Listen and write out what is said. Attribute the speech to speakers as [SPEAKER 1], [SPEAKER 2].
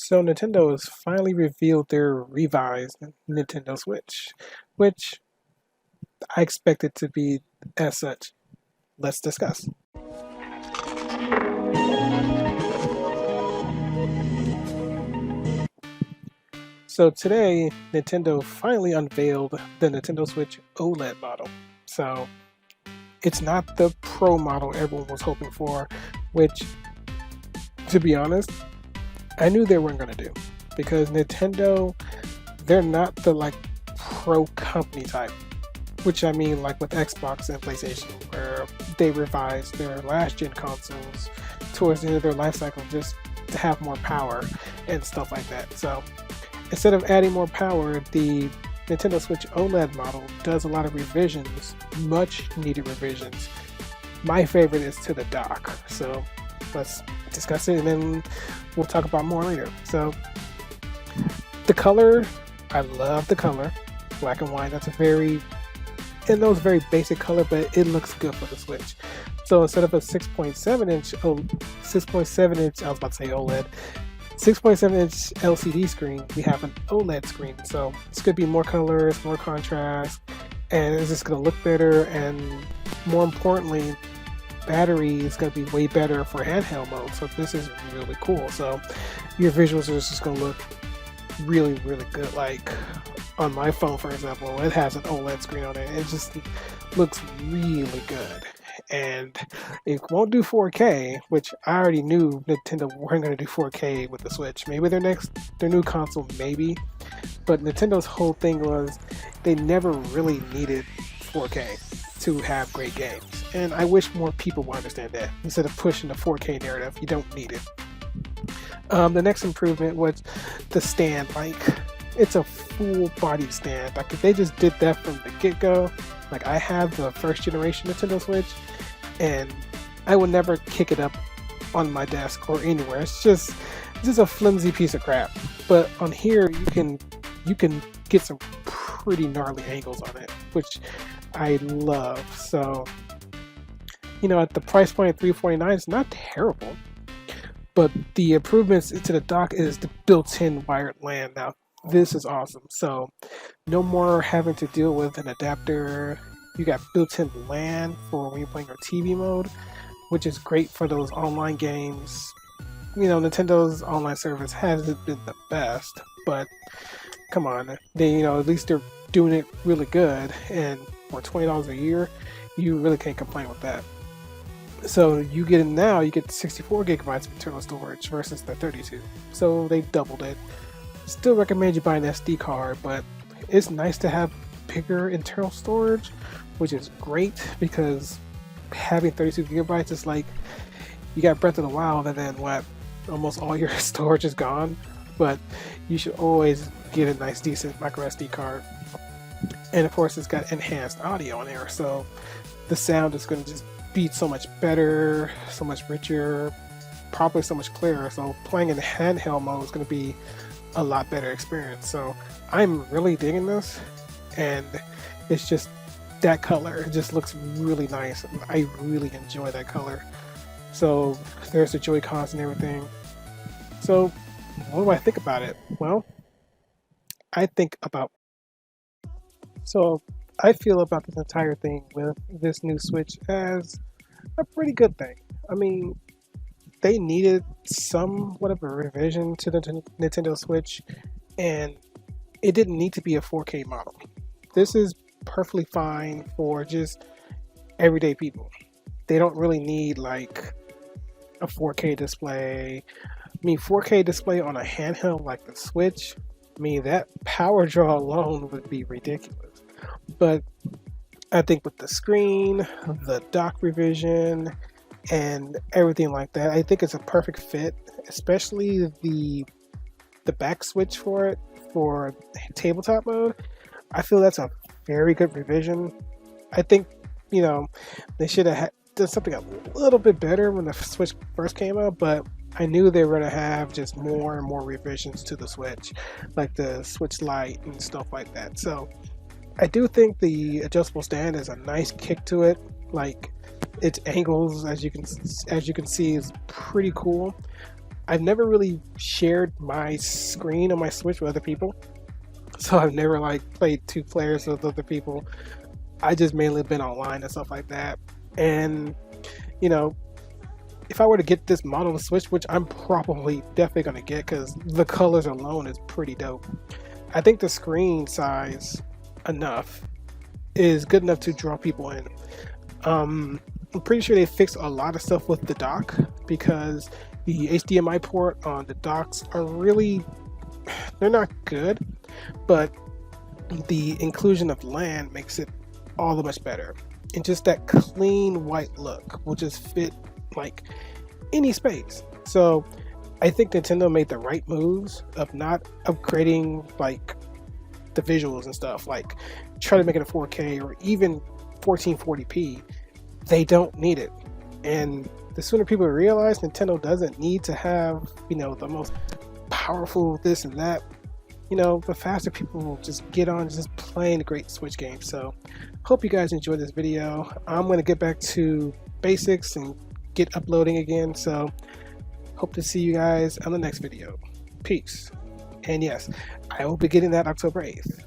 [SPEAKER 1] So Nintendo has finally revealed their revised Nintendo Switch, which I expect it to be as such. Let's discuss. So today, Nintendo finally unveiled the Nintendo Switch OLED model. So it's not the Pro model everyone was hoping for, which, to be honest, I knew they weren't going to do because Nintendo, they're not the pro company type. Which I mean, like with Xbox and PlayStation, where they revised their last gen consoles towards the end of their life cycle just to have more power and stuff like that. So instead of adding more power, the Nintendo Switch OLED model does a lot of revisions, much needed revisions. My favorite is to the dock. So let's discuss it and then we'll talk about more later. So the color, I love the color. Black and white, that's a very basic color, but it looks good for the Switch. So instead of a 6.7 inch, I was about to say OLED, 6.7 inch LCD screen, we have an OLED screen. So it's going to be more colors, more contrast, and it's just going to look better. And more importantly, battery is going to be way better for handheld mode. So this is really cool. So your visuals are just going to look really, really good. Like on my phone, for example, it has an OLED screen on it. It just looks really good. And it won't do 4K, which I already knew Nintendo weren't going to do 4K with the Switch. Maybe their new console, maybe. But Nintendo's whole thing was they never really needed 4K to have great games. And I wish more people would understand that. Instead of pushing the 4K narrative, you don't need it. The next improvement was the stand. Like, it's a full body stand. Like, if they just did that from the get-go, like I have the first generation Nintendo Switch, and I would never kick it up on my desk or anywhere. It's just a flimsy piece of crap. But on here, you can get some pretty gnarly angles on it, which I love. So, at the price point of $349, it's not terrible. But the improvements to the dock is the built-in wired LAN. Now, this is awesome. So, no more having to deal with an adapter. You got built-in LAN for when you're playing your TV mode, which is great for those online games. Nintendo's online service hasn't been the best, but come on, they at least they're doing it really good. And for $20 a year, you really can't complain with that. So you get 64 gigabytes of internal storage versus the 32. So they doubled it. Still recommend you buy an SD card, but it's nice to have bigger internal storage, which is great because having 32 gigabytes is like you got Breath of the Wild and then almost all your storage is gone. But you should always get a nice decent micro SD card. And of course it's got enhanced audio on there, so the sound is going to just be so much better, so much richer, probably so much clearer. So playing in handheld mode is going to be a lot better experience. So I'm really digging this, and it's just that color. It just looks really nice. I really enjoy that color. So there's the Joy-Cons and everything. So what do I think about it? Well, I feel about this entire thing with this new Switch as a pretty good thing. I mean, they needed somewhat of a revision to the Nintendo Switch, and it didn't need to be a 4K model. This is perfectly fine for just everyday people. They don't really need like a 4K display. I mean, 4K display on a handheld like the Switch, that power draw alone would be ridiculous. But I think with the screen, the dock revision, and everything like that, I think it's a perfect fit, especially the back switch for it for tabletop mode. I feel that's a very good revision. I think, they should have done something a little bit better when the Switch first came out, but I knew they were going to have just more and more revisions to the Switch, like the Switch Lite and stuff like that. So I do think the adjustable stand is a nice kick to it. Like, its angles, as you can see, is pretty cool. I've never really shared my screen on my Switch with other people, so I've never like played two players with other people. I just mainly been online and stuff like that. And you know, if I were to get this model of Switch, which I'm probably definitely gonna get because the colors alone is pretty dope. I think the screen size enough is good enough to draw people in. I'm pretty sure they fixed a lot of stuff with the dock because the HDMI port on the docks are really, they're not good, but the inclusion of LAN makes it all the much better. And just that clean white look will just fit like any space. So I think Nintendo made the right moves of not upgrading like the visuals and stuff, like try to make it a 4K or even 1440p. They don't need it. And the sooner people realize Nintendo doesn't need to have, the most powerful this and that, the faster people will just get on just playing a great Switch game. So hope you guys enjoyed this video. I'm going to get back to basics and get uploading again. So hope to see you guys on the next video. Peace. And yes, I will be getting that October 8th.